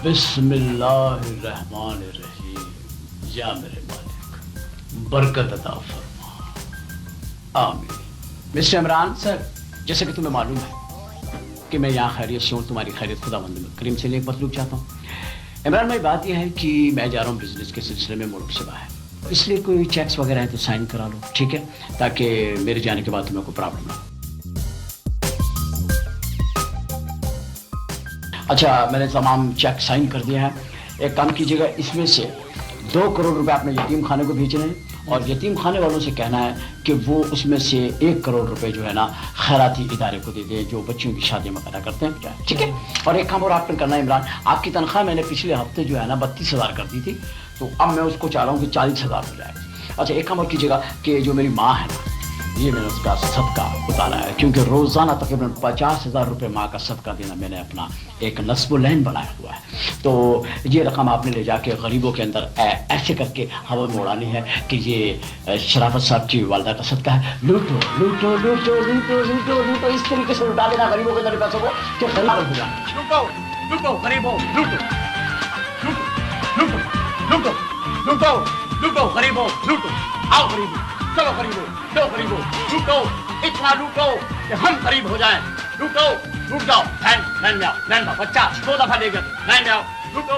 बिस्मिल्लाहिर्रहमानिर्रहीम। या मेरे मालिक, बरकत अता फरमा, आमीन। मिस्टर इमरान सर, जैसे कि तुम्हें मालूम है कि मैं यहाँ खैरियत से हूँ, तुम्हारी खैरियत खुदावंद करीम से एक मतलूब चाहता हूँ। इमरान भाई, बात यह है कि मैं जा रहा हूँ बिजनेस के सिलसिले में मुल्क से बाहर, इसलिए कोई चेक्स वगैरह है तो साइन करा लो, ठीक है, ताकि मेरे जाने के बाद तुम्हें कोई प्रॉब्लम ना हो। अच्छा, मैंने तमाम चेक साइन कर दिए हैं। एक काम कीजिएगा, इसमें से 2 करोड़ रुपए अपने यतीम खाने को भेजने हैं और यतीम खाने वालों से कहना है कि वो उसमें से 1 करोड़ रुपए जो है ना खैराती इदारे को दे दें जो बच्चों की शादी में पैदा करते हैं, ठीक है। और एक काम और आपने करना है इमरान, आपकी तनख्वाह मैंने पिछले हफ्ते जो है ना 32,000 कर दी थी, तो अब मैं उसको चाह रहा हूँ कि 40,000 हो जाए। अच्छा, एक काम और कीजिएगा कि जो मेरी माँ है ना, ये मैंने उसका सदका उतारा है, क्योंकि रोजाना तकरीबन 50,000 रुपये माँ का सदका देना मैंने अपना एक नस्ब लाइन बनाया हुआ है। तो ये रकम आपने ले जाके गरीबों के अंदर ऐसे करके हवा में उड़ानी है कि ये शराफत साहब की वालदा का सदका है। लूटो लूटो लूटो लूटो लूटो लूटो, इस तरीके से लुटा देना गरीबों के अंदर पैसों को कि गरीब हो जाए। लूटो लूटो गरीबों, लूटो लूटो लूटो लूटो लूटो गरीबों, लूटो। आओ गरीबों, चलो गरीबों, लो गरीबों, लूटो, इतना लूटो कि हम गरीब हो जाएं। लूटो, लूट जाओ। लाइन में आओ, लाइन में आओ, बच्चा 2 दफा ले गए, लाइन में आओ। लूटो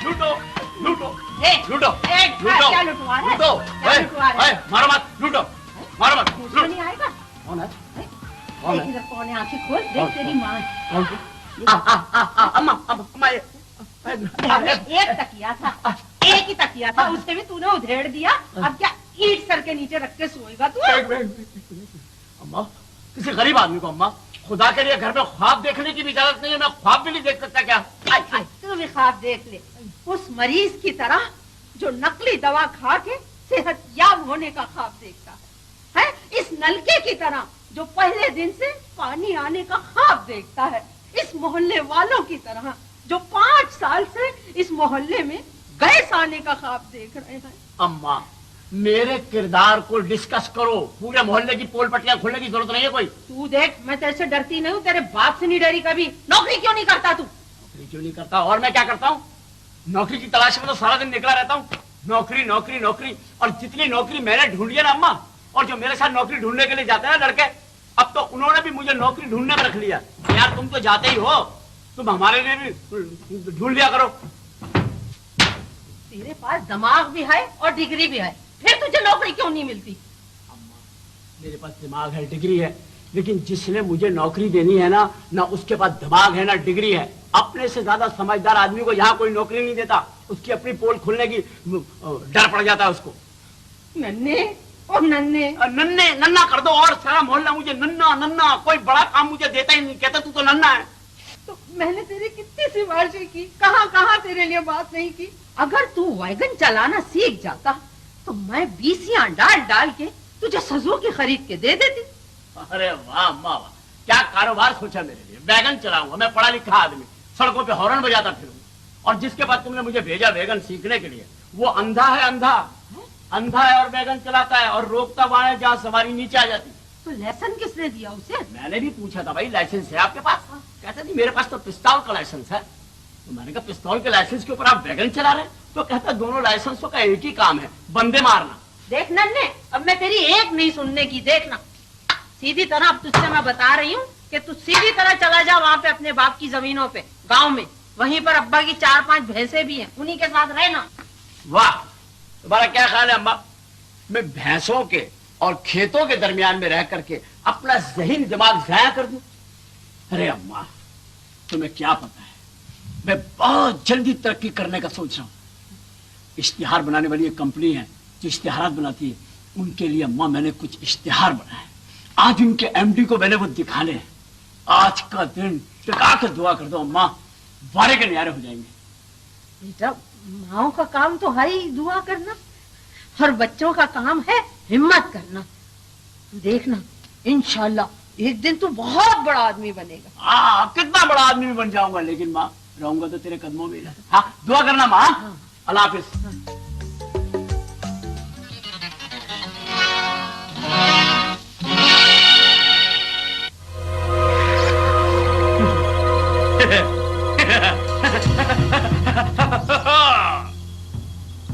लूटो लूटो लूटो लूटो लूटो, मारो मत, लूटो मारो मत। नहीं आएगा? कौन है? कौन है? कौन है? आंखें खोल, देख तेरी माँ। अम्मा अम्मा, एक तकिया था, एक ही तकिया था, उससे भी तूने उधेड़ दिया। अब क्या ईंट सर के नीचे रख के सोएगा तू? अम्मा, किसी गरीब आदमी को अम्मा खुदा के लिए घर में ख्वाब देखने की भी इजाजत नहीं है। मैं ख्वाब भी नहीं देख सकता क्या? तू भी ख्वाब देख ले, उस मरीज की तरह जो नकली दवा खा के सेहतयाब होने का ख्वाब देखता है। इस नलके की तरह जो पहले दिन से पानी आने का ख्वाब देखता है। इस मोहल्ले वालों की तरह जो 5 साल से इस मोहल्ले में गैस आने का ख्वाब देख रहे हैं। अम्मा, मेरे किरदार को डिस्कस करो, पूरे मोहल्ले की पोल पट्टियां खोलने की जरूरत नहीं है कोई। तू देख, मैं तेरे से डरती नहीं हूँ, तेरे बाप से नहीं डरी कभी। नौकरी क्यों नहीं करता तू? नौकरी क्यों नहीं करता? और मैं क्या करता हूँ? नौकरी की तलाश में तो सारा दिन निकला रहता हूँ। नौकरी नौकरी नौकरी, और जितनी नौकरी मैंने ढूंढी है ना अम्मा, और जो मेरे साथ नौकरी ढूंढने के लिए जाते हैं ना लड़के, अब तो उन्होंने भी मुझे नौकरी ढूंढने में रख लिया। यार तुम तो जाते ही हो, तुम हमारे लिए भी ढूंढ लिया करो। तेरे पास दिमाग भी है और डिग्री भी है, फिर तुझे नौकरी क्यों नहीं मिलती? अम्मा, मेरे पास दिमाग है, डिग्री है, लेकिन जिसने मुझे नौकरी देनी है ना उसके पास दिमाग है ना डिग्री है। अपने से ज्यादा समझदार आदमी को यहाँ कोई नौकरी नहीं देता, उसकी अपनी पोल खुलने की डर पड़ जाता है उसको। नन्हे और नन्हे नन्हे नन्ना कर दो, और सारा मोहल्ला मुझे नन्ना नन्ना, कोई बड़ा काम मुझे देता ही नहीं, कहता तू तो नन्ना है। तो मैंने तेरी कितनी सिफारिशें की, कहाँ कहाँ तेरे लिए बात नहीं की। अगर तू वैगन चलाना सीख जाता तो मैं 20 डाल डाल के तुझे सुजुकी खरीद के दे देती। अरे वाह अम्मा वाह, क्या कारोबार सोचा मेरे लिए। वैगन चलाऊंगा मैं, पढ़ा लिखा आदमी, सड़कों पे हॉर्न बजाता फिरूंगा। और जिसके बाद तुमने मुझे भेजा वैगन सीखने के लिए, वो अंधा है, अंधा अंधा है और वैगन चलाता है और रोकता वहां है जहाँ सवारी नीचे आ जाती। तो लाइसेंस किसने दिया उसे? मैंने भी पूछा था, भाई लाइसेंस है आपके पास? कहता थी मेरे पास तो पिस्तौल का लाइसेंस है। तो मैंने कहा पिस्तौल के लाइसेंस के ऊपर आप वैगन चला रहे हैं? तो कहता दोनों लाइसेंसों का एक ही काम है, बंदे मारना। देख नन्हे, अब मैं तेरी एक नहीं सुनने की, देखना सीधी तरह। अब तुझसे मैं बता रही हूँ कि तू सीधी तरह चला जा वहाँ पे अपने बाप की जमीनों पे, गांव में। वहीं पर अब्बा की 4-5 भैंसे भी हैं, उन्हीं के साथ रहना। वाह, तुम्हारा क्या ख्याल है अम्मा, मैं भैंसों के और खेतों के दरमियान में रह करके अपना ज़हीन दिमाग जाया कर दूं? अरे अम्मा, तुम्हें क्या पता है, मैं बहुत जल्दी तरक्की करने का सोच रहा हूँ। इश्तिहार बनाने वाली एक कंपनी है जो इश्तिहारात बनाती है, उनके लिए अम्मा मैंने कुछ इश्तिहार बनाए। आज उनके एमडी को मैंने वो दिखाने हैं। आज का दिन टिका कर दुआ कर दो अम्मा, वारे के न्यारे हो जाएंगे। बेटा, माओ का काम तो है ही दुआ करना, और बच्चों का काम है हिम्मत करना। देखना इंशाल्लाह एक दिन तू बहुत बड़ा आदमी बनेगा। हाँ, कितना बड़ा आदमी भी बन जाऊंगा, लेकिन माँ रहूंगा तो तेरे कदमों में। हाँ, दुआ करना माँ। हाँ। अल्लाह हाफिज। हाँ।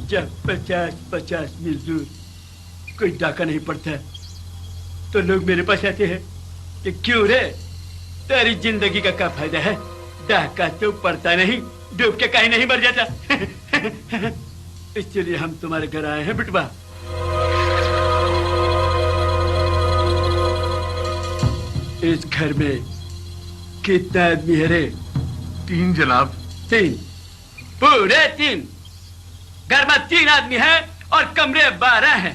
जब 50-50 मील दूर कोई डाका नहीं पड़ता तो लोग मेरे पास आते हैं कि क्यों रे, तेरी जिंदगी का क्या फायदा है, डाका तो पड़ता नहीं, डूब के कहीं नहीं मर जाता। इसलिए हम तुम्हारे घर आए हैं बिटवा। इस घर में कितना आदमी है रे? 3 जनाब। 3? पूरे 3? घर में 3 आदमी हैं और कमरे 12 हैं।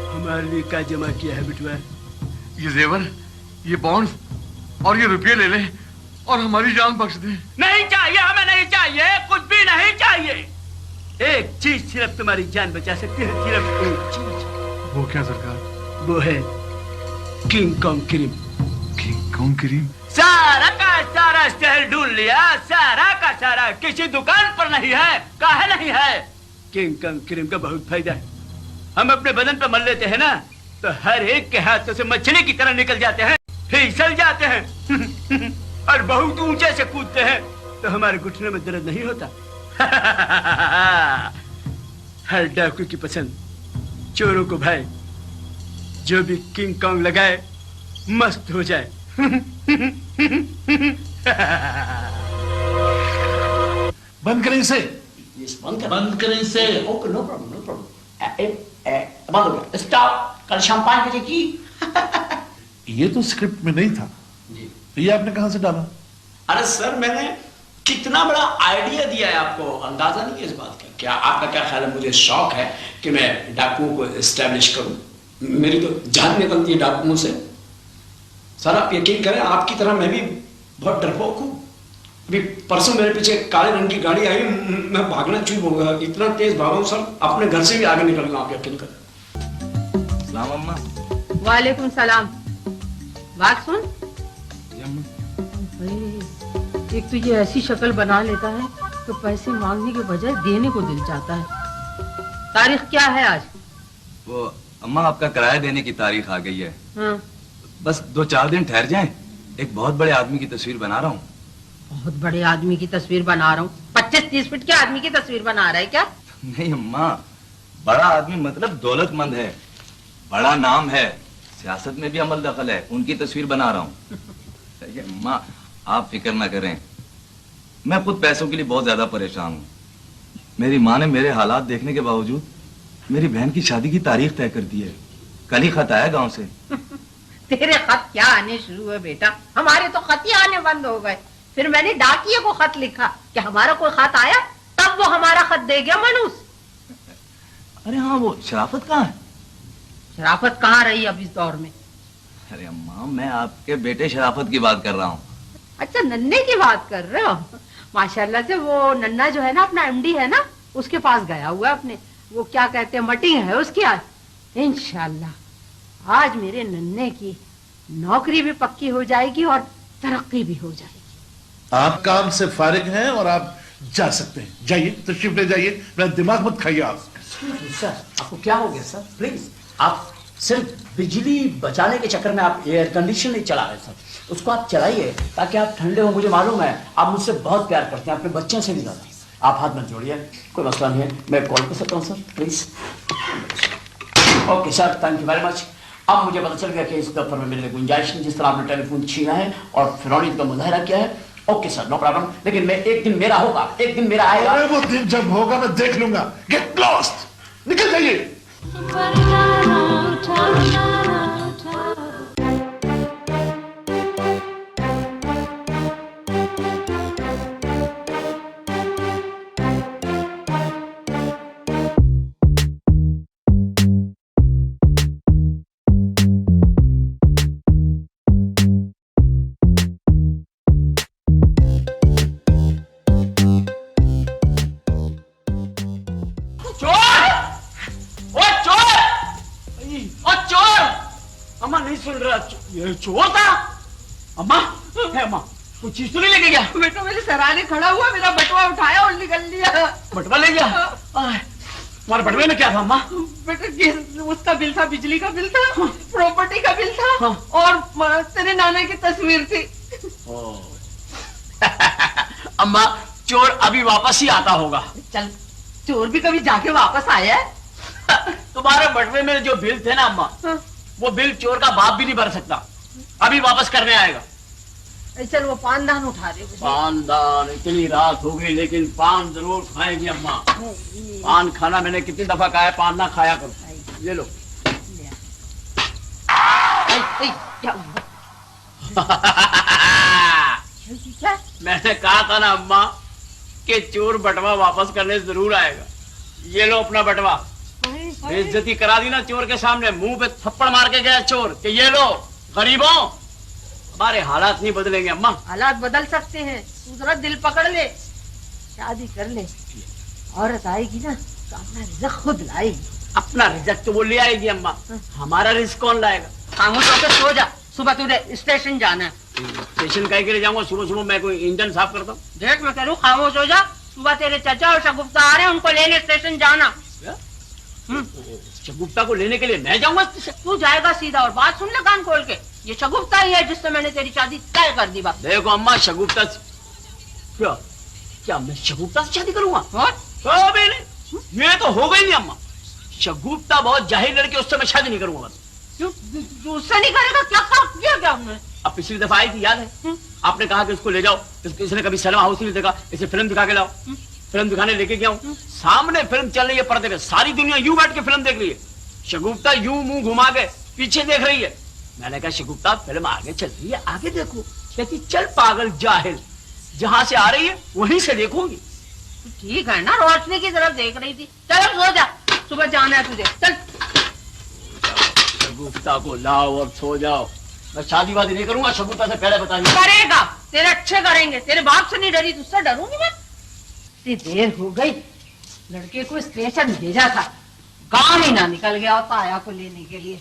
हमारे लिए क्या जमा किया है बिटवा? ये जेवर, ये बॉन्ड्स और ये रुपये ले ले और हमारी जान बख्श दे। नहीं चाहिए, हमें नहीं चाहिए, कुछ भी नहीं चाहिए। एक चीज सिर्फ तुम्हारी जान बचा सकती है, सिर्फ एक चीज। वो क्या सरकार? वो है king Kong cream. King Kong cream? सारा का सारा शहर ढूंढ लिया, सारा का सारा, किसी दुकान पर नहीं है। काहे नहीं है? किंग कॉन्ग क्रीम का बहुत फायदा है। हम अपने बदन पे मल लेते हैं ना, तो हर एक के हाथों से मछली की तरह निकल जाते हैं, फिसल जाते हैं। और बहुत ऊंचे से कूदते हैं तो हमारे घुटने में दर्द नहीं होता। हर डाकू की पसंद, चोरों को भाई, जो भी किंग कॉन्ग लगाए मस्त हो जाए। बंद करें इसे। बंद करें इसे। Okay, no problem, no problem. बंद हो गया। स्टॉप। कल शैंपान की की। ये तो स्क्रिप्ट में नहीं था जी। तो ये आपने कहां से डाला? अरे सर, मैंने कितना बड़ा आइडिया दिया है आपको, अंदाजा नहीं है इस बात का। क्या आपका क्या ख्याल है? मुझे शौक है कि मैं डाकुओं को एस्टेब्लिश करूं। मेरी तो जान निकलती है डाकुओं से। सर आप यकीन करें, आपकी तरह मैं भी बहुत डरपोक हूं। अभी परसों मेरे पीछे काले रंग की गाड़ी आई, मैं भागना चूक हो गया, इतना तेज भागा हूं सर, अपने घर से भी आगे निकल गया, आप यकीन करें। सलाम अम्मा। वालेकुम सलाम। बात सुन, एक तो ये ऐसी शक्ल बना लेता है तो पैसे मांगने के बजाय देने को दिल चाहता है। तारीख क्या है आज? वो अम्मा आपका किराया देने की तारीख आ गई है। हाँ। बस 2-4 दिन ठहर जाएं, एक बहुत बड़े आदमी की तस्वीर बना रहा हूँ। बहुत बड़े आदमी की तस्वीर बना रहा हूँ? 25-30 फीट के आदमी की तस्वीर बना रहा है क्या? नहीं अम्मा, बड़ा आदमी मतलब दौलतमंद है, बड़ा नाम है, सियासत में भी अमल दखल है, उनकी तस्वीर बना रहा हूँ। अम्मा आप फिक्र ना करें, मैं खुद पैसों के लिए बहुत ज्यादा परेशान हूँ। मेरी माँ ने मेरे हालात देखने के बावजूद मेरी बहन की शादी की तारीख तय कर दी है। कल ही खत आया गांव से। तेरे खत क्या आने शुरू हुए बेटा? हमारे तो खत ही आने बंद हो गए। फिर मैंने डाकिये को खत लिखा कि हमारा कोई खत आया, तब वो हमारा खत दे गया मनूस। अरे हाँ, वो शराफत कहाँ है? शराफत कहाँ रही अब इस दौर में? अरे अम्मा, मैं आपके बेटे शराफत की बात कर रहा हूँ। अच्छा, नन्हे की बात कर रहे हो? माशाल्लाह से वो नन्ना जो है ना, अपना एमडी है ना, उसके पास गया हुआ अपने, वो क्या कहते हैं, मीटिंग है उसकी आज। इंशाल्लाह आज मेरे नन्हे की नौकरी भी पक्की हो जाएगी और तरक्की भी हो जाएगी। आप काम से फारिग हैं और आप जा सकते हैं, जाइए, तशरीफ ले जाइए, मेरा दिमाग मत खाइए आप। सर आपको क्या हो गया सर? प्लीज, आप सिर्फ बिजली बचाने के चक्कर में आप एयर कंडीशन नहीं चला रहे सर, उसको आप चलाइए ताकि आप ठंडे हो। मुझे मालूम है आप मुझसे बहुत प्यार करते हैं, अपने बच्चों से भी ज्यादा। आप हाथ मत जोड़िए, कोई मसला नहीं है, मैं कॉल कर सकता हूँ sir, please. Okay sir, thank you very much. अब मुझे पता चल गया कि इस दफ्तर में मेरे लिए गुंजाइश नहीं, जिस तरह आपने टेलीफोन छीना है और फिरौनी का मुजाहरा किया है। ओके सर, नो प्रॉब्लम, लेकिन मैं एक दिन मेरा होगा, एक दिन मेरा आएगा। अरे वो दिन जब होगा मैं देख लूंगा। गेट लॉस्ट, निकल जाइए। अम्मा नहीं सुन रहा, ये चोर था। अम्मा है, अम्मा कुछ चीज तो नहीं लेके गया? बेटा मेरे सराहने खड़ा हुआ, मेरा बटुआ उठाया और निकल लिया। बटवा ले गया? तुम्हारे बटवे में क्या था अम्मा? बेटा उसका बिल था, बिजली का बिल था, प्रॉपर्टी का बिल था, और तेरे नाना की तस्वीर थी। अम्मा चोर अभी वापस ही आता होगा। चल चोर भी कभी जाके वापस आया है? तुम्हारे बटवे में जो बिल थे ना अम्मा, वो बिल चोर का बाप भी नहीं भर सकता। अभी वापस करने आएगा। चल वो पानदान उठा दे मुझे। पानदान, इतनी रात हो गई लेकिन पान जरूर खाएगी अम्मा। पान खाना मैंने कितनी दफा कहा है, पान ना खाया करो। ये लो। क्या हुआ? मैंने कहा था ना अम्मा कि चोर बटवा वापस करने जरूर आएगा। ये लो अपना बटवा। बेइज्जती करा दी ना चोर के सामने, मुंह पे थप्पड़ मार के गया चोर कि ये लो गरीबों, हमारे हालात नहीं बदलेंगे अम्मा। हालात बदल सकते हैं, तू जरा दिल पकड़ ले, शादी कर ले। औरत आएगी ना तो अपना रिज़्क खुद लाएगी। अपना रिज़्क तो वो ले आएगी अम्मा, हमारा रिज़्क कौन लाएगा? खामोश होकर सो जा, सुबह तुझे स्टेशन जाना है। स्टेशन कहीं के लिए जाऊंगा? सुबह सुबह मैं कोई इंजन साफ करता हूँ? देख मैं कह रहा हूँ खामोश हो जा, सुबह तेरे चाचा और शगुफ्ता आ रहे हैं, उनको लेने स्टेशन जाना। शगुफ्ता को लेने के लिए मैं जाऊंगा? तू जाएगा सीधा, और बात सुन ले कान खोल के, ये शगुफ्ता ही है जिससे मैंने तेरी शादी तय कर दी। बात देखो अम्मा, शगुफ्ता क्या क्या मैं शगुफ्ता से शादी करूंगा? ये तो हो गई नहीं अम्मा। शगुफ्ता बहुत जाहिल लड़की, उससे मैं शादी नहीं करूंगा। तू उससे नहीं करेगा? क्या किया क्या हमने? अब पिछली दफा आई थी, याद है? आपने कहा कि उसको ले जाओ, इसने कभी सिनेमा हाउस नहीं देखा, इसे फिल्म दिखा के लाओ। फिल्म दिखाने लेके गया हूँ, सामने फिल्म चल रही है पर्दे पे, सारी दुनिया यूं बैठ के फिल्म देख रही है, शगुफ्ता यूं मुंह घुमा के पीछे देख रही है। मैंने कहा शगुफ्ता फिल्म आगे चल रही है, आगे देखो। कहती चल पागल जाहिल, जहां से आ रही है वहीं से देखूंगी। ठीक है ना, रोशनी की तरफ देख रही थी। चल सो जा, सुबह जाना है तुझे। चल शगुफ्ता को लाओ और सो जाओ। मैं शादी वादी नहीं करूंगा, शगुफ्ता से पहले बताइए। करेगा, तेरे अच्छे करेंगे, तेरे बाप से नहीं डरी, तुझसे डरूंगी मैं। इतनी देर हो गई, लड़के को स्टेशन भेजा था, गांव ही ना निकल गया और ताया को लेने के लिए।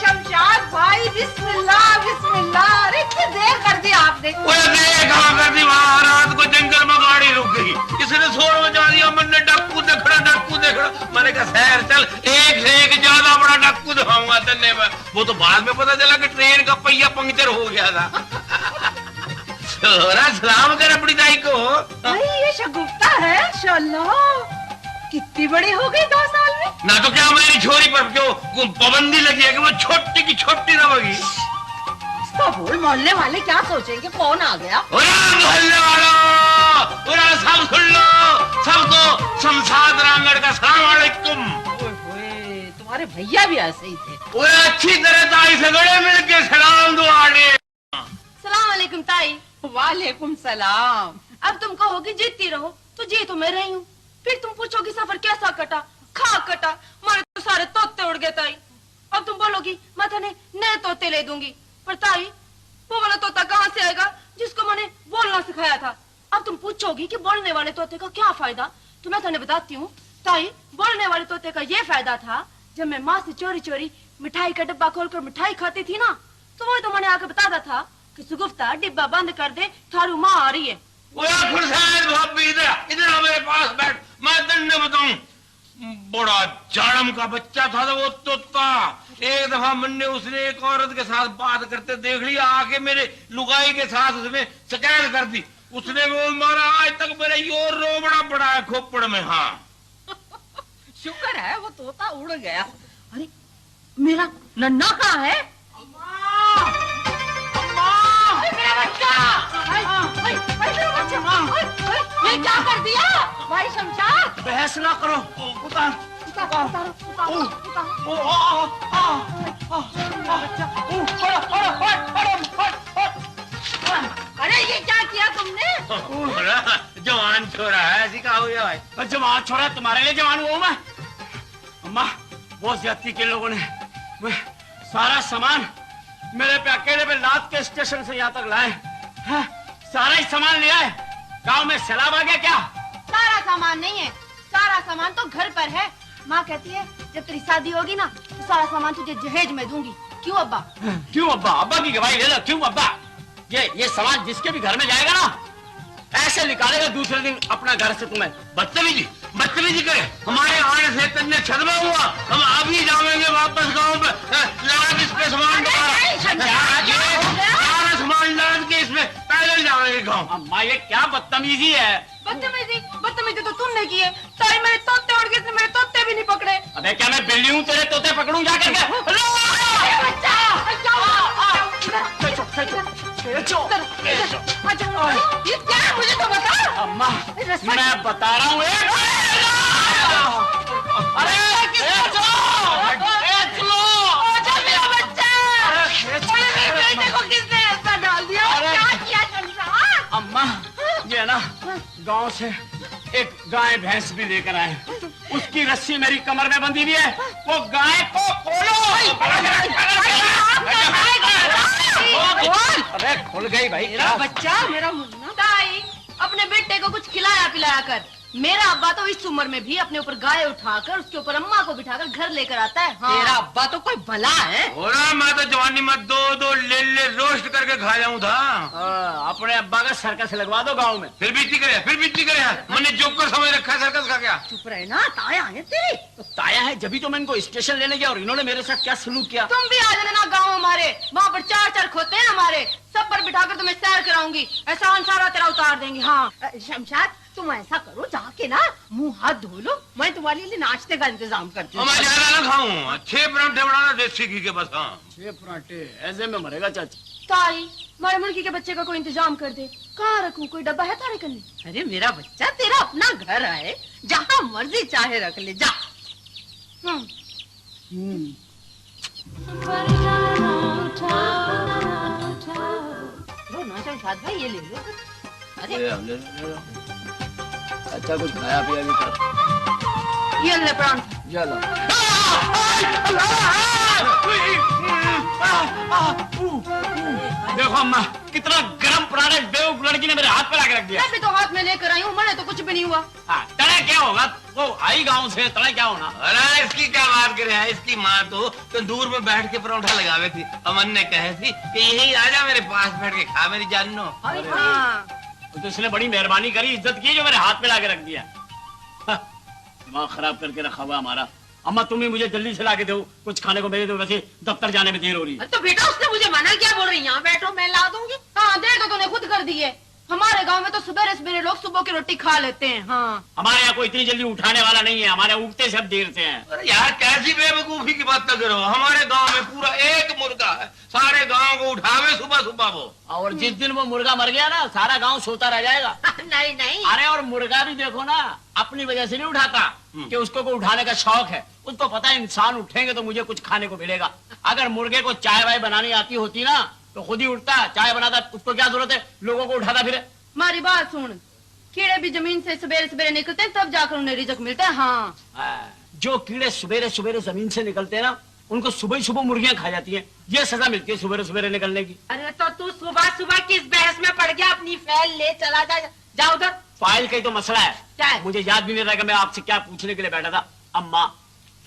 शमशाद भाई, बिस्मिल्लाह बिस्मिल्लाह। अरे इतनी देर कर दी आपने। कर दी, वहाँ रात को जंगल में गाड़ी रुक गई, किसने शोर मचा दिया, मैंने डाकू देखड़ा डाकू देखड़ा। मैंने कहा खैर चल, एक से एक ज्यादा बड़ा डाकू दिखाऊंगा तन्ने में। वो तो बाद में पता चला कि ट्रेन का पहिया पंक्चर हो गया था। सलाम कर अपनी दाई को। ये शगुफ्ता है, शाल्लाह कितनी बड़ी हो गई 2 साल में। ना तो क्या मेरी छोरी पर क्यों पाबंदी लगी है कि वो छोटी की छोटी रहोगी। इसका बोल, मोहल्ले वाले क्या सोचेंगे, कौन आ गया? मोहल्ले वालों सब सुन लो, सबको शमशाद रांगड़ का सलाम अलैकुम। तुम्हारे भैया भी ऐसे ही थे। वो अच्छी तरह ताई से गले मिलके सलाम दो आने। सलाम अलैकुम ताई। वालेकुम सलाम। अब तुम कहोगी जीतती रहो, तो जी तो मैं रही हूँ। फिर तुम पूछोगी सफर कैसा कटा, खा कटा, मारे तो सारे तोते उड़ गए ताई। अब तुम बोलोगी मैं तुम्हें नए तोते ले दूंगी, पर ताई वो वाला तोता कहाँ से आएगा जिसको मैंने बोलना सिखाया था। अब तुम पूछोगी कि बोलने वाले तोते का क्या फायदा, तो मैं तुम्हें बताती हूँ ताई। बोलने वाले तोते का ये फायदा था, जब मैं माँ से चोरी चोरी मिठाई का डिब्बा खोलकर मिठाई खाती थी ना, तो वो तो मैंने आके बताता था कि सुगुफ्ता डिब्बा बंद कर दे, थारू माँ आ रही है। इधर मेरे पास बैठ, मैं दंड बताऊं। बड़ा जाड़म का बच्चा था वो तोता। एक दफा मैंने उसने एक औरत के साथ बात करते देख लिया, आके मेरे लुगाई के साथ उसने शिकायत कर दी। उसने वो मारा, आज तक मेरा यो रोबड़ा पड़ा है खोपड़ में। हाँ शुक्र है वो तोता उड़ गया। अरे मेरा नन्ना कहाँ है? मेरा बच्चा! ये क्या कर दिया भाई शमशाद? बहस ना करो, उतार अरे ये क्या किया तुमने? जवान छोरा है, ऐसी कहा हुई है भाई। जवान छोरा, तुम्हारे लिए जवान हुआ मैं। अम्मा बहुत ज्यादती के लोगों ने मैं सारा सामान मेरे पे अकेले पे लाद के स्टेशन से यहाँ तक लाए हैं। सारा ही सामान लिया है। गांव में सैलाब आ गया क्या? सारा सामान नहीं है, सारा सामान तो घर पर है। माँ कहती है जब तेरी शादी होगी ना तो सारा सामान तुझे जहेज में दूंगी। क्यों अब्बा? क्यों अब्बा? अब्बा की गवाही ले लो। क्यों अब्बा? ये सामान जिसके भी घर में जाएगा ना, ऐसे निकालेगा दूसरे दिन अपना घर से तुम्हें। बदतमीजी करे, हमारे आने से तन्ने छदमा हुआ, हम अभी जाएंगे वापस गांव में। लाद इस पे सामान सामान लाद के इसमें पैदल जाएंगे गाँव। अम्मा ये क्या बदतमीजी है। बदतमीजी तो तुमने की है। ताई मेरे तोते उड़ गए, इसने मेरे तोते भी नहीं पकड़े। अबे क्या मैं बिल्ली हूँ तेरे तोते पकड़ूं जा करके? ये क्या है मुझे तो बता। अम्मा मैं बता रहा हूँ। अरे मेरा बच्चा, मेरे बेटे को किसने ऐसा डाल दिया? क्या किया शमशाद? अम्मा ये ना गांव से एक गाय भैंस भी लेकर आए। उसकी रस्सी मेरी कमर में बंधी हुई है। वो गाय को खोलो। अरे खुल गई भाई। मेरा बच्चा, मेरा मुन्ना। ताई अपने बेटे को कुछ खिलाया पिलाया कर। मेरा अब्बा तो इस उम्र में भी अपने ऊपर गाय उठाकर उसके ऊपर अम्मा को बिठाकर घर लेकर आता है। हाँ। तेरा अब्बा तो कोई भला है। हो रहा मैं तो जवानी में दो ले रोस्ट करके खा जाऊं था। अपने अब्बा का सर्कस लगवा दो गांव में। फिर भी इतनी करे मैंने जोकर समझ रखा सर्कस का क्या। चुप रहे ना, ताया है तेरी। तो ताया है जब भी तो मैं इनको स्टेशन लेने गया और इन्होंने मेरे साथ क्या सलूक किया। तुम भी आ जाना गाँव हमारे, वहाँ पर 4 खोते हैं हमारे, सब पर बिठाकर तुम्हें सैर कराऊंगी। ऐसा सारा तेरा उतार देंगे। हाँ शमशाद तुम ऐसा करो, जाके ना मुंह हाथ धो लो, मैं तुम्हारे लिए नाश्ते का इंतजाम करती हूँ। मैं ज्यादा ना खाऊं, 6 परांठे बनाना देसी घी के बस। हाँ 6 पराठे ऐसे में मरेगा चाची। ताई हमारे मुर्गी के बच्चे का कोई इंतजाम कर दे। कहाँ रखूं, कोई डब्बा है तारे करने? अरे मेरा बच्चा, तेरा अपना घर है, जहाँ मर्जी चाहे रख ले, जा। लो ना शमशाद भाई, ये ले लो। अरे ले लो। अच्छा कुछ खाया पिया भी कर। ये ले परांठा। चलो। देखो अम्मा कितना गर्म पराठा बेवकूफ लड़की ने मेरे हाथ पे लाके रख दिया। मैं भी तो हाथ में लेकर आई हूँ, मैंने तो कुछ भी नहीं हुआ। तड़े क्या होगा, वो आई गांव से, तड़े क्या होना। अरे इसकी क्या बात करे है, इसकी माँ तो दूर में बैठ के परांठा लगावे थी। अमन ने कहे थी कि यही आजा मेरे पास बैठ के खा मेरी जानो। हाँ। तो इसने बड़ी मेहरबानी करी, इज्जत की जो मेरे हाथ पे लाके रख दिया। दिमाग खराब करके रखा हुआ हमारा। अम्मा तुम ही मुझे जल्दी से लाके दो कुछ खाने को, मेरे तो वैसे दफ्तर जाने में देर हो रही है। तो बेटा उसने मुझे मना किया, बोल रही यहाँ बैठो मैं ला दूंगी। हाँ देर तो तूने खुद कर दी है। हमारे गांव में तो सुबह सवेरे लोग सुबह की रोटी खा लेते हैं। हाँ हमारे यहाँ कोई इतनी जल्दी उठाने वाला नहीं है, हमारे उठते सब देर से हैं। अरे यार कैसी बेवकूफी की बात कर रहे हो, हमारे गांव में पूरा एक मुर्गा है, सारे गांव को उठावे सुबह सुबह वो। और जिस दिन वो मुर्गा मर गया ना, सारा गांव सोता रह जाएगा। नहीं नहीं, अरे और मुर्गा भी देखो ना, अपनी वजह से नहीं उठाता कि उसको को उठाने का शौक है। उसको पता है इंसान उठेंगे तो मुझे कुछ खाने को मिलेगा। अगर मुर्गे को चाय वाय बनानी आती होती ना तो खुद ही उठता, चाय बनाता, उसको क्या जरूरत है लोगों को उठाता फिरे। हमारी बात सुन, कीड़े भी जमीन से सवेरे सवेरे निकलते हैं, तब जाकर उन्हें रिजक मिलता है। हाँ जो कीड़े सवेरे सवेरे जमीन से निकलते हैं ना, उनको सुबह ही सुबह मुर्गियां खा जाती हैं। ये सजा मिलती है सवेरे सवेरे निकलने की। अरे तो तू सुबह सुबह किस बहस में पड़ गया, अपनी फैल ले चला जा उधर। फाइल का ही तो मसला है। क्या है? मुझे याद भी नहीं रहा कि मैं आपसे क्या पूछने के लिए बैठा था। अम्मा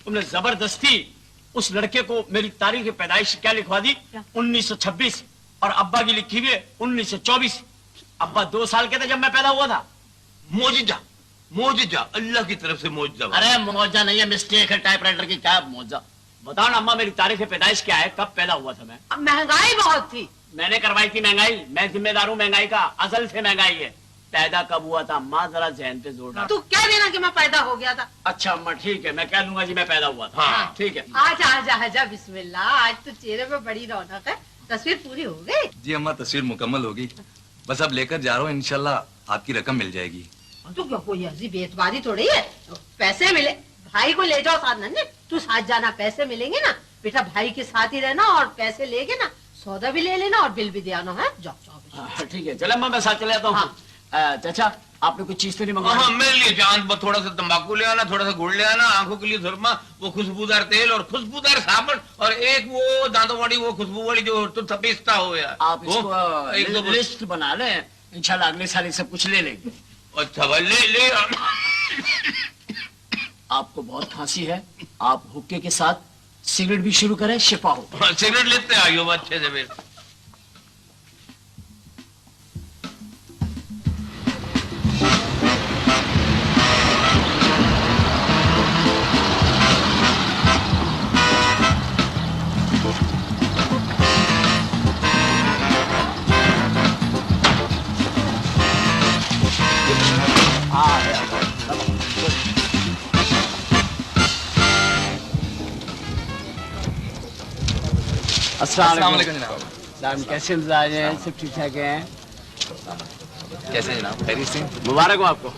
तुमने जबरदस्ती उस लड़के को मेरी तारीख पैदाइश क्या लिखवा दी, 1926, और अब्बा की लिखी हुई है 1924। अब्बा 2 साल के थे जब मैं पैदा हुआ था। मोजिजा अल्लाह की तरफ से मोजिजा। अरे मौजा नहीं है, मिस्टेक है टाइपराइटर की। क्या मौजा? बताओ ना अम्मा मेरी तारीख पैदाइश क्या है, कब पैदा हुआ था मैं? अब महंगाई बहुत थी। मैंने करवाई थी महंगाई, मैं जिम्मेदार हूँ महंगाई का, असल से महंगाई है। पैदा कब हुआ था अम्मा, जरा जहन पे जोर डाल। तू कह देना कि मैं पैदा हो गया था। अच्छा अम्मा ठीक है, मैं कह दूंगा जी मैं पैदा हुआ था। हाँ। ठीक है। आजा आजा आजा, बिस्मिल्लाह। आज तो चेहरे पे बड़ी रौनक है, तस्वीर पूरी हो गई। जी अम्मा तस्वीर मुकम्मल होगी, बस अब लेकर जा रहा हूँ, इंशाल्लाह आपकी रकम मिल जाएगी। तो क्या कोई ऐसी बेतबारी थोड़ी है, पैसे मिले, भाई को ले जाओ साथ। नन्हे तू साथ जाना, पैसे मिलेंगे ना बेटा, भाई के साथ ही रहना और पैसे लेके ना सौदा भी ले लेना और बिल भी दे आना है। जाओ जाओ। ठीक है चलो अम्मा मैं साथ चले आता हूँ। चाचा आपने कुछ चीज तो नहीं मंगवाई? हाँ मेरे लिए चांद पर थोड़ा सा तंबाकू ले आना, थोड़ा सा गुड़ ले आना, आंखों के लिए सुरमा, वो खुशबूदार तेल और खुशबूदार साबुन, और एक वो दांतों वाली वो खुशबू वाली जो तो थपीसता हो यार। आप इसको लिस्ट बना लें, इंशाल्लाह अगले साल सब कुछ ले लेंगे। अच्छा भाई ले आपको बहुत खांसी है, आप हुक्के के साथ सिगरेट भी शुरू करें, शिफा हो। सिगरेट लेते आइयो अच्छे से फिर। हाँ अस्सलाम वालेकुम जनाब। कैसे मिजाज हैं? सब ठीक ठाक हैं? कैसे जनाब? खैरियत से? मुबारक हो आपको।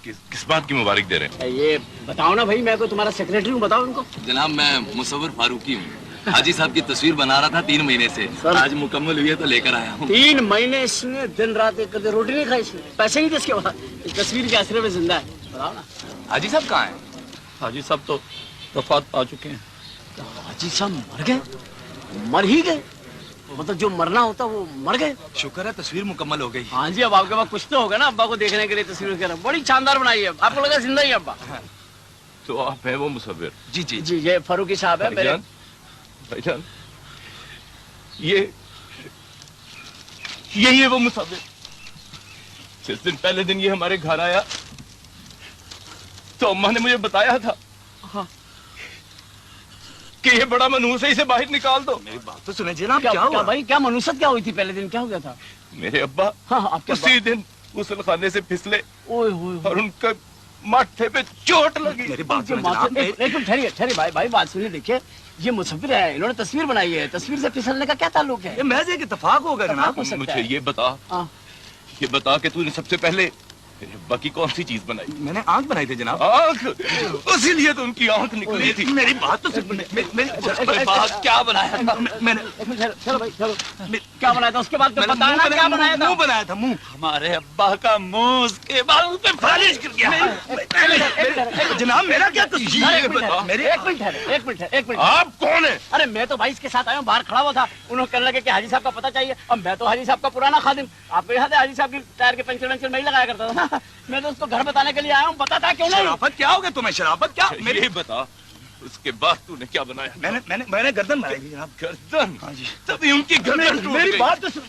किस बात की मुबारक दे रहे हैं? ये बताओ ना भाई, मैं तो तुम्हारा सेक्रेटरी हूँ, बताओ इनको। जनाब मैं मुसव्विर फारूकी हूँ। हाजी साहब की तस्वीर बना रहा था 3 महीने से। सर। आज मुकम्मल हुई है तो लेकर आया हूँ। 3 महीने इसने दिन रात एक करके रोटी नहीं खाई, इसने पैसे नहीं थे इसके बाद। इस तस्वीर के असरे में जिंदा है, बताओ ना। हाजी साहब कहाँ हैं? हाजी साहब तो वफात पा चुके हैं। हाजी साहब मर गए? मर ही गए? मतलब जो मरना होता वो मर गए? शुक्र है तस्वीर मुकम्मल हो गई। हाँ जी, अब आपके पास कुछ तो होगा ना अब्बा को देखने के लिए। तस्वीर वगैरह बड़ी शानदार बनाई है, आपको लगा जिंदा ही है अब्बा? तो आप हैं वो मुसव्विर? जी जी जी, ये फारूकी साहब है मेरे। भाईजान, यही है वो मुसव्विर। जिस दिन पहले दिन ये हमारे घर आया तो अम्मा ने मुझे बताया था कि ये बड़ा मनहूस है, इसे बाहर निकाल दो। मेरी बात तो सुने जनाब। क्या क्या हुआ? भाई, क्या मनुष्यत क्या हुई थी पहले दिन? क्या हो गया था? मेरे अब्बा हाँ, आपके उसी दिन गुस्ल खाने से फिसले ओए होए और उनका माथे पे चोट लगी। मेरी बात सुने माथे- जनाब। एक मिनट ठहरिए ठहरिए भाई, बात सुनिए। देखिए, ये मुसव्विर है, इन्होंने तस्वीर बनाई है, तस्वीर से फिसलने का क्या ताल्लुक है? ये महज एक इत्तेफाक होगा जनाब। हो सकता मुझे है। ये बता हाँ। कि तूने सबसे पहले मेरे अब्बा की कौन सी चीज बनाई? मैंने आंख बनाई थी जनाब। आंख? इसीलिए तो उनकी आंख निकली थी। मेरी बात तो सुन। मेरी बात क्या बनाया था? मैंने एक मिनट, चलो भाई चलो, क्या बनाया था? उसके बाद तो मैंने बताया ना क्या बनाया था? मुंह बनाया था, मुंह। हमारे अब्बा का मुंह उसके बालों पे फालिश कर गया। जनाब मेरा क्या कसूर है? बताओ। मेरे एक मिनट। आप कौन है? अरे मैं तो भाई इसके साथ आया हूँ, बाहर खड़ा हुआ था। उन्होंने कहने लगे कि हाजी साहब का पता चाहिए। अब मैं तो हाजी साहब का पुराना खादिम, आपको याद है हाजी साहब की टायर के पंचर मैं ही लगाया करता था ना। मैं तो उसको घर बताने के लिए आया हूँ, पता था क्यों नहीं? शराफत क्या हो गया तुम्हें? शराफत क्या? मेरे बता, उसके बाद तूने क्या बनाया? मैंने गर्दन बनाई थी जनाब। गर्दन? हाँ जी। तभी उनकी गर्दन टूट मेरी गई। बात तो सुन।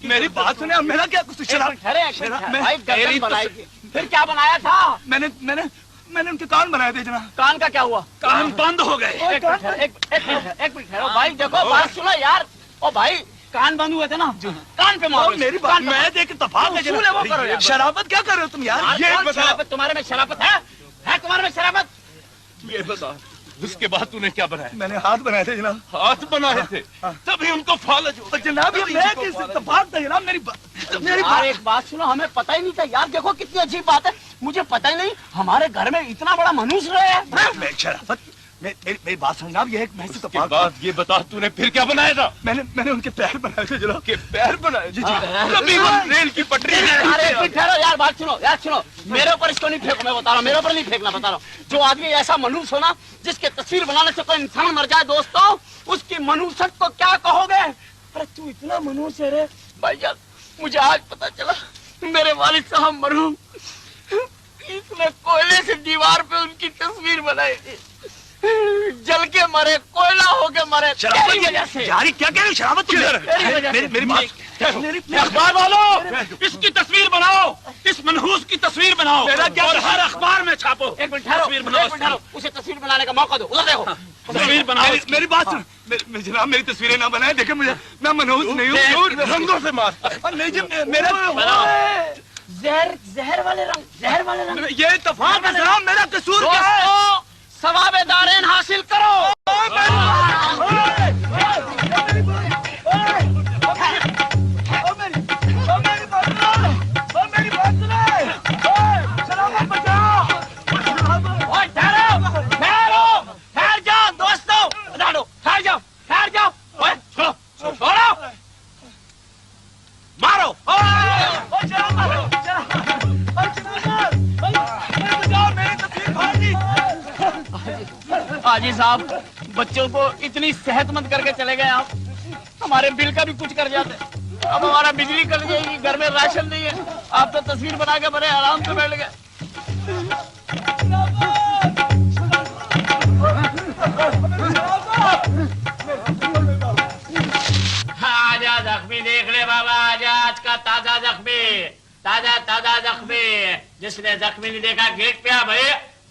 मेरी बात सुने। अब मेरा क्या कसूर? एक मिनट ठहरे, एक मिनट, मैं- भाई गर्दन मेरी तो- बनाई थी। फिर क्या बनाया था? मैंने उनके कान बनाए थे जनाब। कान का क्या हुआ? कान बंद हो गए। एक मिनट ठहरो भाई, देखो बात सुनो यार। ओ भाई, कान बंद हुए थे ना, कान पे मारो। मेरी बात मैं देख इत्तेफाक है उसूल है वो करो यार। शराफत क्या कर रहे हो तुम यार? ये शराफत तुम्हारे में शराफत है तुम्हारे में शराफत? ये बता, उसके बाद तूने क्या बनाया? मैंने हाथ बनाए थे जनाब। हाथ बनाए थे, तभी उनको फालज हो गई। जनाब ये मैं किस इत्तेफाक था जनाब? मेरी यार एक बात सुनो, हमें पता ही नहीं था यार। देखो कितनी अजीब बात है, मुझे पता ही नहीं हमारे घर में इतना बड़ा मनुष्य रहा है। मैं शराफत मेरी बात सुन जनाब। ये एक महज उसके इत्तेफाक। बाद ये बता, तूने फिर क्या बनाया था? मैंने उनके पैर बनाए थे जनाब। के पैर बनाए? जी तभी वो रेल की पटरी अरे एक मिनट ठहरो यार, बात सुनो यार, सुनो। मेरे ऊपर इसको नहीं फेंको, मैं बता रहा हूँ, मेरे ऊपर नहीं फेंकना, बता रहा हूँ। जो आदमी ऐसा मनुष्य हो ना, जिसके तस्वीर बनाने से कोई इंसान मर जाए दोस्तों, उसकी मनुष्यत को क्या कहोगे? अरे तू इतना मनुष्य है रे भाईजान। मुझे आज पता चला मेरे वालिद साहब मरहूम, इसने कोयले से दीवार पे उनकी तस्वीर बनाई थी। जल के मरे, कोयला होके मरे, तेरी वजह से। यारी क्या कह रहे हो? शराफत तुम तेरी वजह से। मेरी बात अखबार वालों, इसकी तस्वीर बनाओ, इस मनहूस की तस्वीर बनाओ और हर अखबार में छापो। एक मिनट ठहरो, तस्वीर बनाओ एक मिनट ठहरो, उसे तस्वीर बनाने का मौका दो, उधर देखो। तस्वीर बनाओ। मेरी बात सुन। जनाब मेरी तस्वीरें ना बनाए। देखे मुझे, मैं मनहूस नहीं हूँ। रंगों से मारता है। नहीं जी मेरा जहर वाले रंग। ये इत्तेफाक है जनाब। मेरा कसूर क्या है? दोस्तों, सवाबे दारेन हासिल करो। ठहर जाओ दोस्तों, ठहर जाओ। छोड़ो, मारो। हाजी साहब, बच्चों को इतनी सेहतमंद करके चले गए आप, हमारे बिल का भी कुछ कर जाते। अब हमारा बिजली कट जाएगी, घर में राशन नहीं है। आप तो तस्वीर बना के बड़े आराम से बैठ गए। आजा जख्मी देख ले बाबा, आजा आज का ताजा जख्मी, ताजा जख्मी। जिसने जख्मी नहीं देखा गेट पे आ भाई,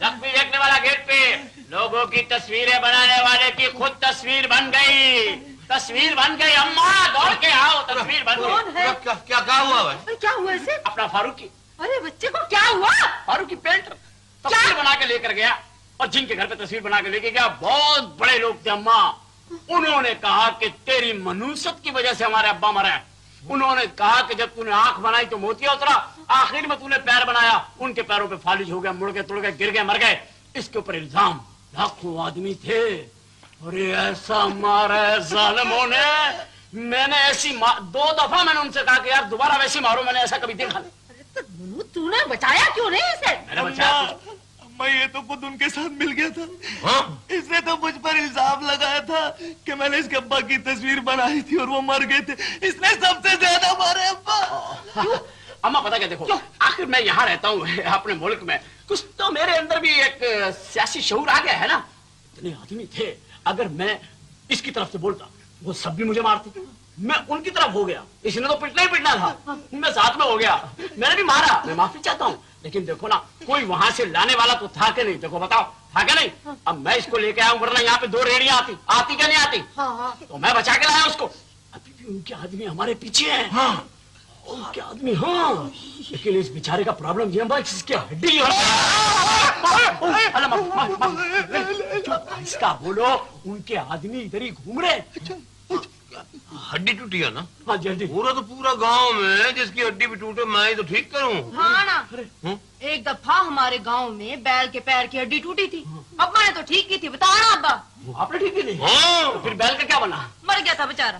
जख्मी देखने वाला गेट पे। लोगों की तस्वीरें बनाने वाले की खुद तस्वीर बन गई। अम्मा दौड़ के आओ, तस्वीर बन गई। कौन है? क्या हुआ भाई? क्या हुआ इसे? अपना फारूकी, अरे बच्चे को क्या हुआ? फारूक की पेंटर तस्वीर बना के लेकर गया, और जिनके घर पे तस्वीर बना के लेके गया बहुत बड़े लोग थे अम्मा। उन्होंने कहा कि तेरी मनुष्यत की वजह से हमारे अब्बा मरे। उन्होंने कहा कि जब तूने आंख बनाई तो मोतिया उतरा, आखिर में तूने पैर बनाया, उनके पैरों पे फालिज हो गया, मुड़ गए, तुड़ गए, गिर गए, मर गए। इसके ऊपर इल्जाम। लाखों आदमी थे। अरे ऐसा मारा है जालिमों ने, मैंने ऐसी 2 दफा मैंने उनसे कहा कि यार दोबारा वैसी मारो, मैंने ऐसा कभी देखा नहीं। अरे तो मुन्नू तूने बचाया क्यों नहीं इसे? मैंने बचाया। अम्मा ये तो खुद उनके साथ मिल गया था। हाँ? इसने तो मुझ पर इल्जाम लगाया था कि मैंने इसके अब्बा की तस्वीर बनाई थी और वो मर गए थे। इसने सबसे ज्यादा मारे अब्बा। अम्मा पता क्या, देखो आखिर मैं यहाँ रहता हूँ अपने मुल्क में, कुछ तो मेरे अंदर भी एक सियासी शऊर आ गया है ना। इतने आदमी थे, अगर मैं इसकी तरफ से बोलता वो सब भी मुझे मारते। मैं उनकी तरफ हो गया, इसने तो पिटना ही पिटना था, मैं साथ में हो गया, मैंने भी मारा, मैं माफी चाहता हूँ। लेकिन देखो ना, कोई वहां से लाने वाला तो था कि नहीं? देखो बताओ, था क्या नहीं? अब मैं इसको लेके आया हूँ, वरना यहाँ पे 2 रेडियां आती क्या नहीं आती? तो मैं बचा के लाया उसको। अभी भी उनके आदमी हमारे पीछे हैं। हाँ। उनके आदमी, हाँ। लेकिन इस बेचारे का प्रॉब्लम ये है, इसके हड्डी इसका बोलो, उनके आदमी इधर ही घूम रहे। हड्डी टूटी है ना? हाँ जल्दी। पूरा तो पूरा गांव में जिसकी हड्डी भी टूटे मैं ही तो ठीक करूं। हाँ ना, एक दफा हमारे गांव में बैल के पैर की हड्डी टूटी थी, अब मैंने तो ठीक की थी, बताओ ना अब्बा। आपने ठीक की नहीं? हाँ। तो फिर बैल का क्या बना? मर गया था बेचारा।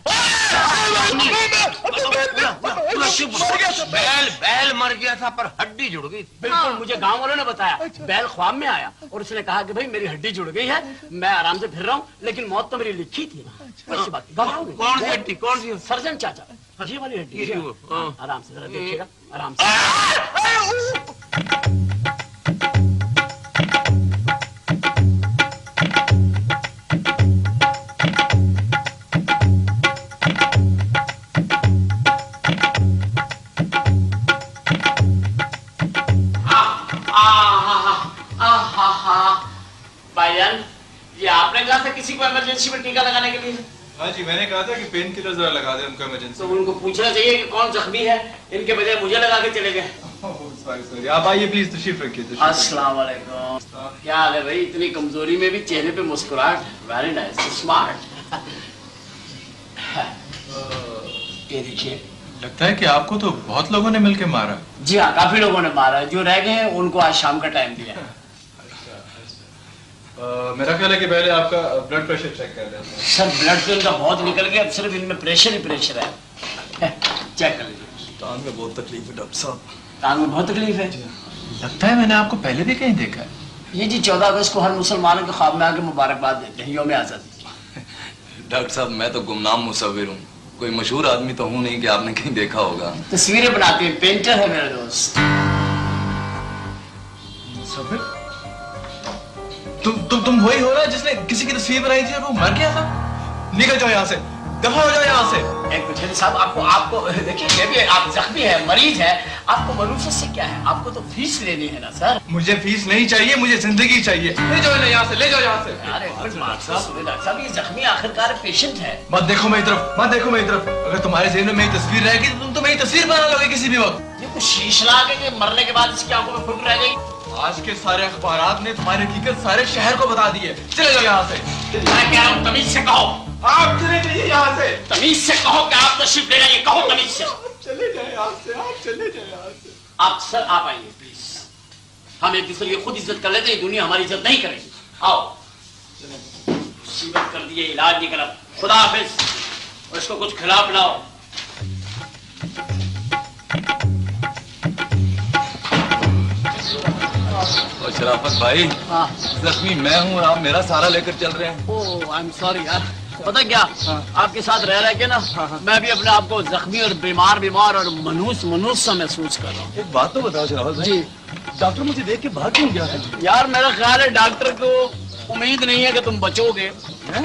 बैल मर गया था पर हड्डी जुड़ गई थी। बिल्कुल, मुझे गांव वालों ने बताया। बैल ख्वाब में आया और उसने कहा कि भाई मेरी हड्डी जुड़ गई है, मैं आराम से फिर रहा हूँ, लेकिन मौत तो मेरी लिखी थी ना। ऐसी बात घबराओगे? कौन सी हड्डी? कौन सी? सर्जन चाचा, ये वाली हड्डी। ये वो, हाँ। आराम से जरा देखिएगा, आराम से। भाईजान, ये आपने कहा था किसी को इमरजेंसी में टीका लगाने के लिए? हाँ जी, मैंने कहा था कि पेन किलर जरा लगा दे उनको इमरजेंसी। तो उनको पूछना चाहिए कि कौन जख्मी है, इनके बजाय मुझे लगा के चले गए। सॉरी, आप आइए प्लीज, तशरीफ रखिए। अस्सलाम वालेकुम। क्या हाल है भाई? इतनी कमजोरी में भी चेहरे पे मुस्कुराहट। Very nice, smart. ये देखिए। लगता है कि आपको तो बहुत लोगों ने मिलकर मारा। जी हाँ, काफी लोगों ने मारा। जो रह गए हैं उनको आज शाम का टाइम दिया। मेरा ख्याल है कि पहले आपका ब्लड प्रेशर चेक कर लेते हैं। सर ब्लड तो इनका बहुत निकल गया, अब सिर्फ इनमें प्रेशर ही प्रेशर है। चेक कर लीजिए। टांग में बहुत तकलीफ है डॉक्टर साहब। टांग में बहुत तकलीफ है? लगता है मैंने आपको पहले भी कहीं देखा है। ये जी 14 अगस्त को हर मुसलमानों के ख्वाब में आके मुबारकबाद देते हैं, यौम आजादी। डॉक्टर साहब मैं तो गुमनाम मुसव्विर हूँ, कोई मशहूर आदमी तो हूँ नहीं कि आपने कहीं देखा होगा। तस्वीरें बनाते हैं, पेंटर है मेरा दोस्त। मुसव्विर? तुम वही हो रहा है जिसने किसी की तस्वीर बनाई थी और वो मर गया था? निकल जाओ यहाँ से, दफा हो जाओ यहाँ से। एक मिनट साहब, आपको देखिए, ये भी आप जख्मी है, मरीज है, आपको मनुष्य से क्या है? आपको तो फीस लेनी है ना सर। मुझे फीस नहीं चाहिए, मुझे जिंदगी चाहिए। ले जाओ यहाँ से, ले जाओ यहाँ से। अरे डॉक्टर साहब, ये जख्मी आखिरकार पेशेंट है। मत देखो मेरी तरफ, मत देखो मेरी तरफ। अगर तुम्हारे जेब में मेरी तस्वीर रहेगी तो तुम तो मेरी तस्वीर बना लोगे किसी भी वक्त। ये कुछ शीश ला के मरने के बाद इसकी आंखों में फुट रह गई। आज के सारे अखबारात ने तुम्हारी हकीकत सारे शहर को बता दी है। चले जाओ यहाँ से। मैं कह रहा हूँ तमीज से कहो। आप चले जाइए यहाँ से। तमीज से कहो कि आप तशरीफ ले जाइए, कहो तमीज से। चले जाए यहाँ से, आप चले जाए यहाँ से। आप सर आप आइए प्लीज, हम एक दूसरे की खुद इज्जत कर लेते हैं, दुनिया हमारी इज्जत नहीं करेगी। आओ। मुसीबत कर दिए, इलाज नहीं करा, खुदा हाफिज। और इसको कुछ खिला पिलाओ। और शराफत भाई, जख्मी मैं हूँ और आप मेरा सहारा लेकर चल रहे हैं। ओह आई एम सॉरी यार, पता क्या, आपके साथ रह के ना मैं भी अपने आप को जख्मी और बीमार और मनूस सा महसूस कर रहा हूँ। एक बात तो बताओ शराफत भाई, जी डॉक्टर मुझे देख के भाग क्यों गया है? यार, मेरा ख्याल है डॉक्टर को उम्मीद नहीं है कि तुम बचोगे,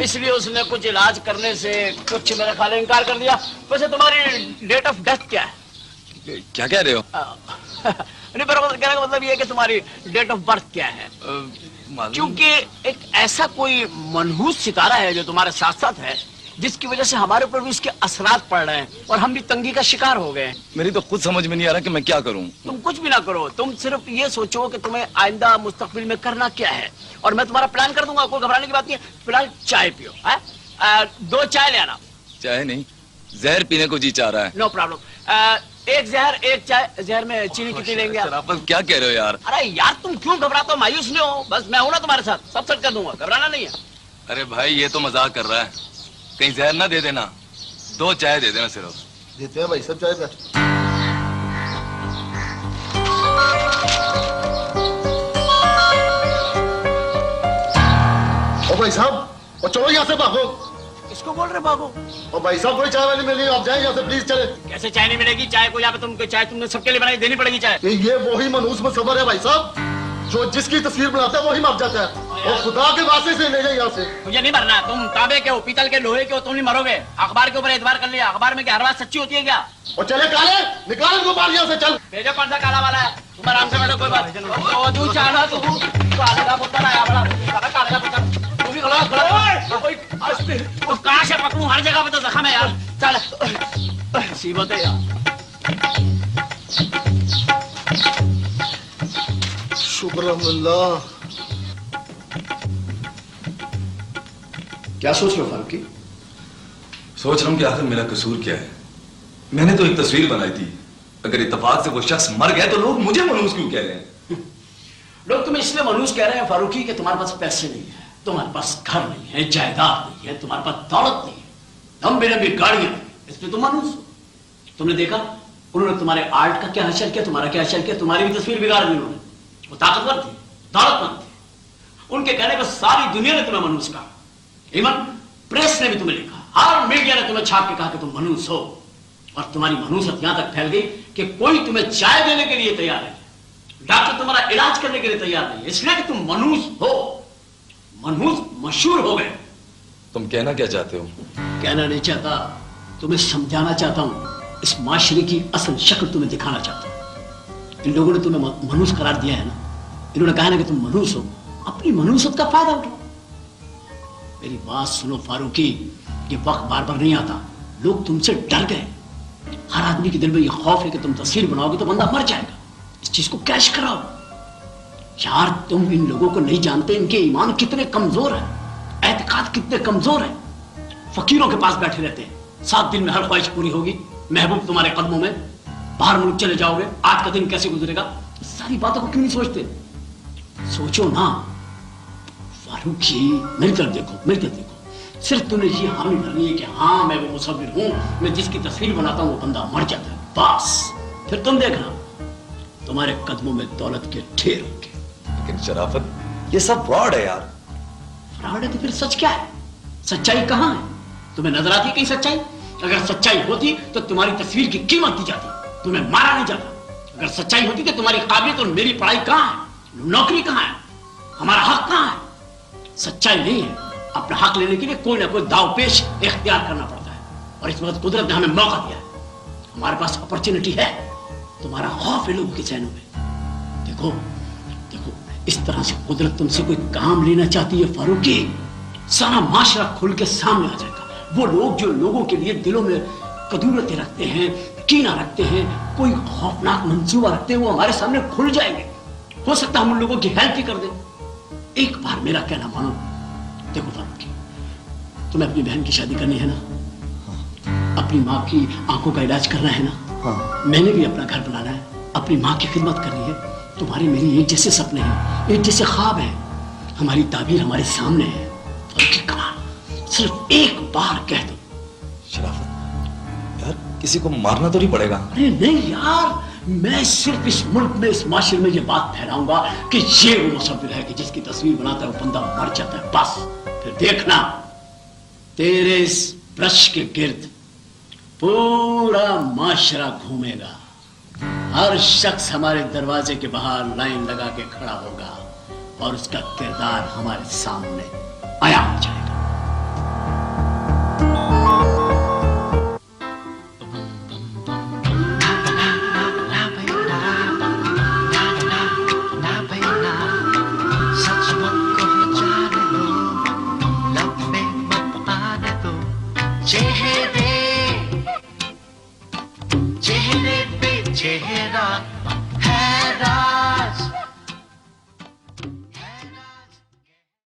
इसलिए उसने कुछ इलाज करने से कुछ मेरा ख्याल इनकार कर दिया। वैसे तुम्हारी डेट ऑफ डेथ क्या है? क्या कह रहे हो? नहीं, मेरा कहने का मतलब ये है कि तुम्हारी डेट ऑफ बर्थ क्या है? क्योंकि एक ऐसा कोई मनहूस सितारा है जो तुम्हारे साथ साथ है, जिसकी वजह से हमारे ऊपर भी इसके असरात पड़ रहे हैं और हम भी तंगी का शिकार हो गए हैं। मेरी तो खुद समझ में नहीं आ रहा कि मैं क्या करूं। तुम कुछ भी ना करो, तुम सिर्फ ये सोचो कि तुम्हें आइंदा मुस्तकबिल में करना क्या है और मैं तुम्हारा प्लान कर दूंगा, कोई घबराने की बात नहीं है। फिलहाल चाय पियो, है? 2 चाय ले आना। चाय नहीं, जहर पीने को जी चाह रहा है। No problem. 1 जहर 1 चाय। जहर में चीनी कितनी लेंगे आप? शराफत क्या कह रहे हो यार? अरे यार तुम क्यों घबराते हो, मायूस नहीं हो? बस मैं हूं ना तुम्हारे साथ, सब सेट कर दूंगा, घबराना नहीं है। अरे भाई ये तो मजाक कर रहा है, कहीं जहर ना दे देना। 2 चाय दे देना सिर्फ। देते हैं भाई सब चाय बैठ। ओ भाई साहब, और चलो यहाँ से भागो। किसको बोल रहे भागो? और भाई साहब कोई चाय वाली मिल रही है, आप जाए यहाँ से प्लीज चले। कैसे चाय नहीं मिलेगी? चाय को यहाँ पे तुम चाय तुमने सबके लिए बनाई, देनी पड़ेगी चाय। ये वही मनहूस मुसव्वर है भाई साहब, जो जिसकी तस्वीर बनाता है वही मर जाता है। और खुदा के वास्ते से ले जाए यहाँ से। मुझे नहीं मरना, तुम तांबे के हो, पीतल के, लोहे के हो, तुम नहीं मरोगे। अखबार के ऊपर एतबार कर लिया, अखबार में क्या हर बात सच्ची होती है क्या? और चले काले, निकाल इनको बाहर यहाँ से, चल। भेजो कौन सा काला वाला है, तुम आराम से बैठो, कोई बात नहीं। तू चाहना तू काले का पुत्र आया बड़ा, काले का पुत्र तू भी गलत तो कहाँ से पकड़ूं? हर जगह पे तो जख्म है यार। चल मुसीबत है यार। शुक्र अल्लाह। क्या सोच रहे हो फारूकी? सोच रहा हूँ कि आखिर मेरा कसूर क्या है। मैंने तो एक तस्वीर बनाई थी, अगर इत्तेफाक से वो शख्स मर गया तो लोग मुझे मनहूस क्यों कह रहे हैं? लोग तुम्हें इसलिए मनहूस कह रहे हैं फारूकी कि तुम्हारे पास पैसे नहीं है, तुम्हारे पास घर नहीं है, जायदाद नहीं है, तुम्हारे पास दौलत नहीं है, हम बिना भी गाड़ियां, इसलिए तुम मनहूस हो। तुमने देखा उन्होंने तुम्हारे आर्ट का क्या हशर किया, तुम्हारा क्या हशर किया, तुम्हारी भी तस्वीर बिगाड़ दी उन्होंने। वो ताकतवर थे, दौलतमंद थे, उनके कहने पर सारी दुनिया ने तुम्हें मनहूस कहा। इवन प्रेस ने भी तुम्हें लिखा, हर मीडिया ने तुम्हें छाप के कहा कि तुम मनहूस हो। और तुम्हारी मनहूसत यहां तक फैल गई कि कोई तुम्हें चाय देने के लिए तैयार नहीं, डॉक्टर तुम्हारा इलाज करने के लिए तैयार नहीं, इसलिए कि तुम मनहूस हो। मनहूस मशहूर हो गए। तुम कहना क्या चाहते हो? कहना नहीं चाहता, तुम्हें समझाना चाहता हूं। इस माशरे की असल शक्ल तुम्हें दिखाना चाहता हूं। इन लोगों ने तुम्हें मनहूस करार दिया है ना, इन्होंने कहा ना कि तुम मनहूस हो, अपनी मनहूसत का फायदा उठाओ। मेरी बात सुनो फारूकी, ये वक्त बार बार नहीं आता, लोग तुमसे डर गए। हर आदमी के दिल में ये खौफ है कि तुम तस्वीर बनाओगे तो बंदा मर जाएगा। इस चीज को कैश कराओ यार। तुम इन लोगों को नहीं जानते, इनके ईमान कितने कमजोर है, एतकाद कितने कमजोर है। फकीरों के पास बैठे रहते हैं, 7 दिन में हर ख्वाहिश पूरी होगी, महबूब तुम्हारे कदमों में, बाहर मुल्क चले जाओगे, आज का दिन कैसे गुजरेगा, सारी बातों को क्यों नहीं सोचते? सोचो ना फारूकी, मेरी तरफ देखो, मेरी तरफ देखो। सिर्फ तुम्हें ये हामी भरनी है कि हाँ मैं वो मुसव्विर हूं, मैं जिसकी तस्वीर बनाता हूं वो बंदा मर जाता है, बस। फिर तुम देखना तुम्हारे कदमों में दौलत के ढेर होंगे। लेकिन शराफत, ये सब फ्रॉड है यार। फ्रॉड है तो फिर सच क्या है? सच्चाई कहां है? तुम्हें नजर आती है कहीं सच्चाई? अगर सच्चाई होती तो तुम्हारी तस्वीर की कीमत दी जाती, तुम्हें मारा नहीं जाता। अगर सच्चाई होती तो तुम्हारी काबिलियत और मेरी पढ़ाई कहां है, नौकरी कहां है, हमारा हक कहां है? सच्चाई नहीं है, अपना हक लेने के लिए कोई ना कोई दावपेश इख्तियार करना पड़ता है। और इस वक्त कुदरत ने हमें मौका दिया है, हमारे पास अपॉर्चुनिटी है। तुम्हारा खौफ है लोगों के जहनों में। देखो देखो, इस तरह से कुदरत तुमसे कोई काम लेना चाहती है फारूकी, सारा माशरा खुल के सामने आ जाएगा। वो लोग जो लोगों के लिए दिलों में कदूरतें रखते हैं, कीना रखते हैं, कोई खौफनाक मंसूबा रखते हैं, वो हमारे सामने खुल जाएंगे। हो सकता है हम उन लोगों की हेल्प ही कर दें। एक बार मेरा कहना मानो। देखो फारूकी, तुम्हें अपनी बहन की शादी करनी है ना, अपनी माँ की आंखों का इलाज करना है ना, मैंने भी अपना घर बनाना है, अपनी माँ की खिदमत करनी है। तुम्हारी मेरी एक जैसे सपने हैं, एक जैसे ख्वाब हैं, हमारी ताबीर हमारे सामने है। और कमाल, सिर्फ एक बार कह दो। शराफत यार, किसी को मारना तो नहीं पड़ेगा? अरे नहीं यार, मैं सिर्फ इस मुल्क में, इस माशरे में ये बात फैलाऊंगा कि ये वो मुसव्विर है कि जिसकी तस्वीर बनाता है वो बंदा मर जाता है, बस। फिर देखना तेरे इस ब्रश के गिर्द पूरा माशरा घूमेगा, हर शख्स हमारे दरवाजे के बाहर लाइन लगा के खड़ा होगा और उसका किरदार हमारे सामने आया हो जाएगा। चेहरे पे चेहरा है राज